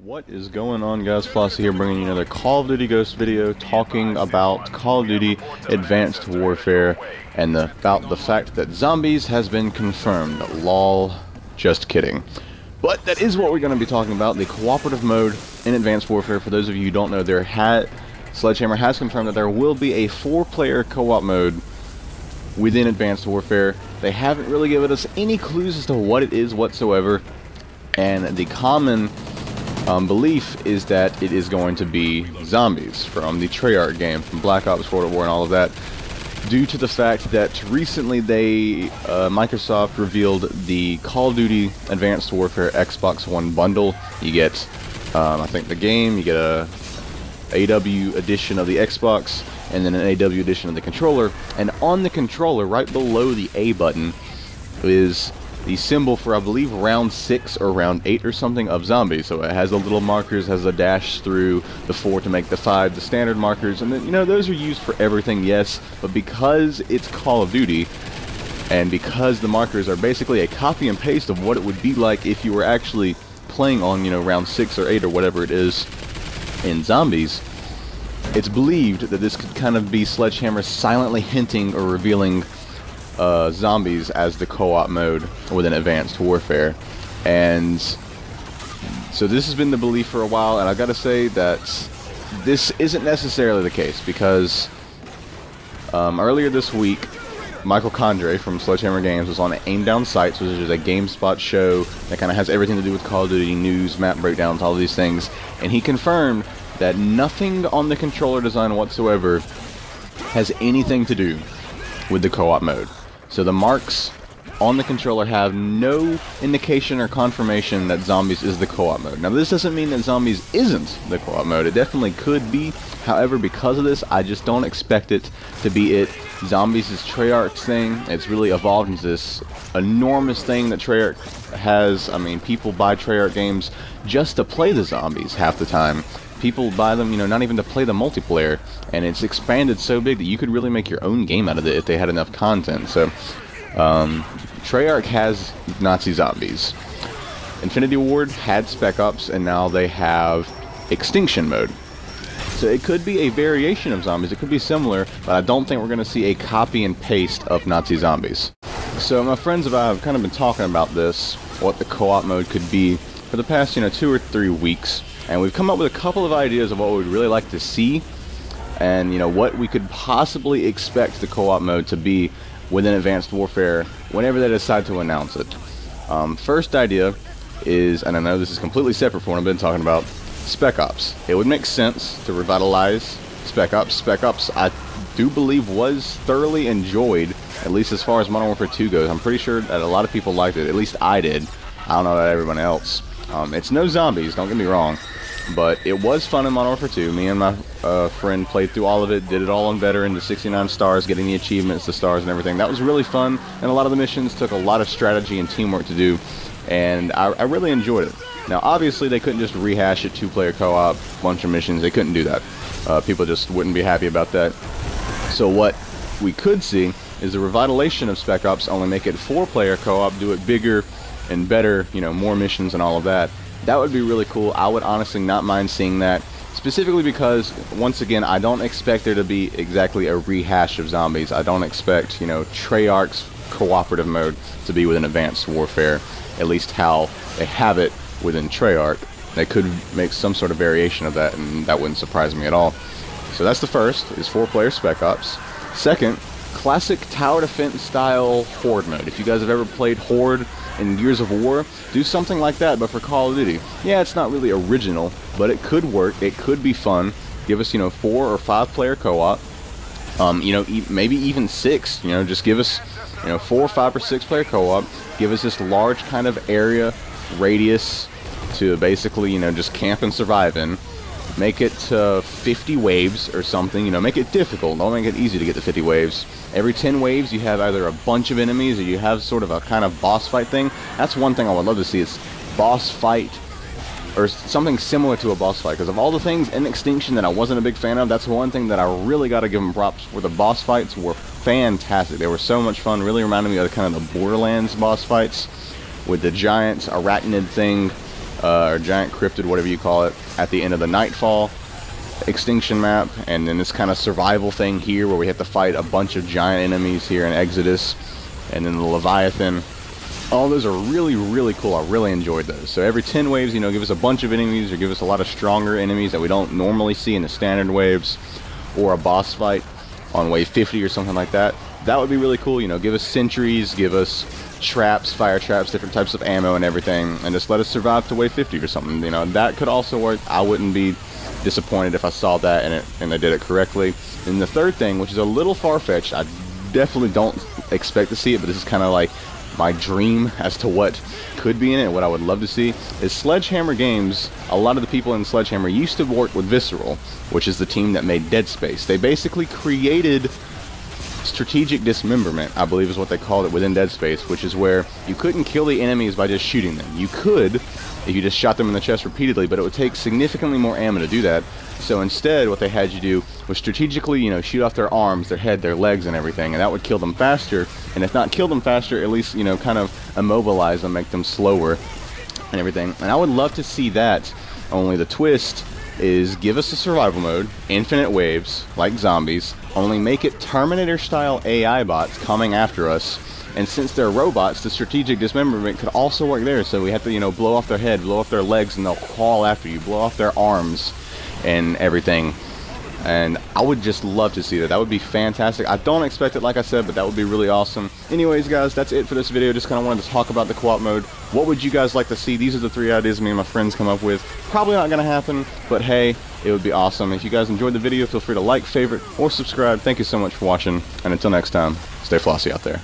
What is going on, guys? Flossy here, bringing you another Call of Duty Ghost video talking about Call of Duty Advanced Warfare and about the fact that zombies has been confirmed. Lol, just kidding. But that is what we're going to be talking about, the cooperative mode in Advanced Warfare. For those of you who don't know, Sledgehammer has confirmed that there will be a 4-player co-op mode within Advanced Warfare. They haven't really given us any clues as to what it is whatsoever, and the common belief is that it is going to be zombies from the Treyarch game, from Black Ops, World at War, and all of that, due to the fact that recently Microsoft revealed the Call of Duty Advanced Warfare Xbox One bundle. You get, I think, the game, you get a AW edition of the Xbox, and then an AW edition of the controller, and on the controller, right below the A button, is the symbol for, I believe, round 6 or round 8 or something of zombies. So it has the little markers, has a dash through the 4 to make the 5 the standard markers, and then, you know, those are used for everything, yes, but because it's Call of Duty, and because the markers are basically a copy and paste of what it would be like if you were actually playing on, you know, round 6 or 8 or whatever it is in zombies, it's believed that this could kind of be Sledgehammer silently hinting or revealing zombies as the co-op mode within Advanced Warfare. And so this has been the belief for a while, and I've got to say that this isn't necessarily the case, because earlier this week, Michael Condrey from Sledgehammer Games was on Aim Down Sights, which is a GameSpot show that kind of has everything to do with Call of Duty news, map breakdowns, all of these things, and he confirmed that nothing on the controller design whatsoever has anything to do with the co-op mode. So the marks on the controller have no indication or confirmation that zombies is the co-op mode. Now, this doesn't mean that zombies isn't the co-op mode. It definitely could be. However, because of this, I just don't expect it to be it. Zombies is Treyarch's thing. It's really evolved into this enormous thing that Treyarch has. I mean, people buy Treyarch games just to play the zombies half the time. People buy them, you know, not even to play the multiplayer, and it's expanded so big that you could really make your own game out of it if they had enough content. So, Treyarch has Nazi zombies. Infinity Ward had Spec Ops, and now they have Extinction Mode. So it could be a variation of zombies, it could be similar, but I don't think we're going to see a copy and paste of Nazi zombies. So my friends and I have kind of been talking about this, what the co-op mode could be, for the past, you know, 2 or 3 weeks. And we've come up with a couple of ideas of what we'd really like to see, and, you know, what we could possibly expect the co-op mode to be within Advanced Warfare whenever they decide to announce it. First idea is, and I know this is completely separate from what I've been talking about, Spec Ops. It would make sense to revitalize Spec Ops. Spec Ops, I do believe, was thoroughly enjoyed, at least as far as Modern Warfare 2 goes. I'm pretty sure that a lot of people liked it, at least I did. I don't know about everyone else. It's no zombies, don't get me wrong, but it was fun in Modern Warfare 2. Me and my friend played through all of it, did it all on Veteran to 69 stars, getting the achievements, the stars, and everything. That was really fun, and a lot of the missions took a lot of strategy and teamwork to do, and I really enjoyed it. Now, obviously, they couldn't just rehash it, 2-player co-op, bunch of missions. They couldn't do that. People just wouldn't be happy about that. So what we could see is a revitalization of Spec Ops, only make it 4-player co-op, do it bigger and better, you know, more missions and all of that. That would be really cool. I would honestly not mind seeing that, specifically because, once again, I don't expect there to be exactly a rehash of zombies. I don't expect, you know, Treyarch's cooperative mode to be within Advanced Warfare, at least how they have it within Treyarch. They could make some sort of variation of that, and that wouldn't surprise me at all. So that's the first, is 4-player Spec Ops. Second, classic tower defense style Horde mode. If you guys have ever played Horde in Gears of War, do something like that, but for Call of Duty. Yeah, it's not really original, but it could work. It could be fun. Give us, you know, 4 or 5-player co-op. You know, maybe even 6. You know, just give us, you know, 4, 5, or 6-player co-op. Give us this large kind of area radius to basically, you know, just camp and survive in. Make it 50 waves or something, you know, make it difficult. Don't make it easy to get to 50 waves. Every 10 waves you have either a bunch of enemies or you have sort of a kind of boss fight thing. That's one thing I would love to see, is boss fight or something similar to a boss fight. Because of all the things in Extinction that I wasn't a big fan of, that's one thing that I really got to give them props for. The boss fights were fantastic. They were so much fun. Really reminded me of kind of the Borderlands boss fights with the giant arachnid thing or giant cryptid, whatever you call it, at the end of the Nightfall extinction map, and then this kind of survival thing here where we have to fight a bunch of giant enemies here in Exodus, and then the Leviathan. All those are really, really cool. I really enjoyed those. So every 10 waves, you know, give us a bunch of enemies, or give us a lot of stronger enemies that we don't normally see in the standard waves, or a boss fight on wave 50 or something like that. That would be really cool. You know, give us sentries, give us traps, fire traps, different types of ammo and everything, and just let us survive to wave 50 or something. You know, that could also work. I wouldn't be disappointed if I saw that and they did it correctly. And the third thing, which is a little far-fetched, I definitely don't expect to see it, but this is kind of like my dream as to what could be in it, what I would love to see, is Sledgehammer Games. A lot of the people in Sledgehammer used to work with Visceral, which is the team that made Dead Space. They basically created strategic dismemberment, I believe is what they called it, within Dead Space, which is where you couldn't kill the enemies by just shooting them. You could if you just shot them in the chest repeatedly, but it would take significantly more ammo to do that. So instead, what they had you do was strategically, you know, shoot off their arms, their head, their legs, and everything, and that would kill them faster. And if not kill them faster, at least, you know, kind of immobilize them, make them slower, and everything. And I would love to see that. Only the twist is give us a survival mode, infinite waves, like zombies, only make it Terminator-style AI bots coming after us. And since they're robots, the strategic dismemberment could also work there. So we have to, you know, blow off their head, blow off their legs, and they'll crawl after you, blow off their arms and everything. And I would just love to see that. That would be fantastic. I don't expect it, like I said, but that would be really awesome. Anyways, guys, that's it for this video. Just kind of wanted to talk about the co-op mode. What would you guys like to see? These are the 3 ideas me and my friends come up with. Probably not going to happen, but hey, it would be awesome. If you guys enjoyed the video, feel free to like, favorite, or subscribe. Thank you so much for watching, and until next time, stay flossy out there.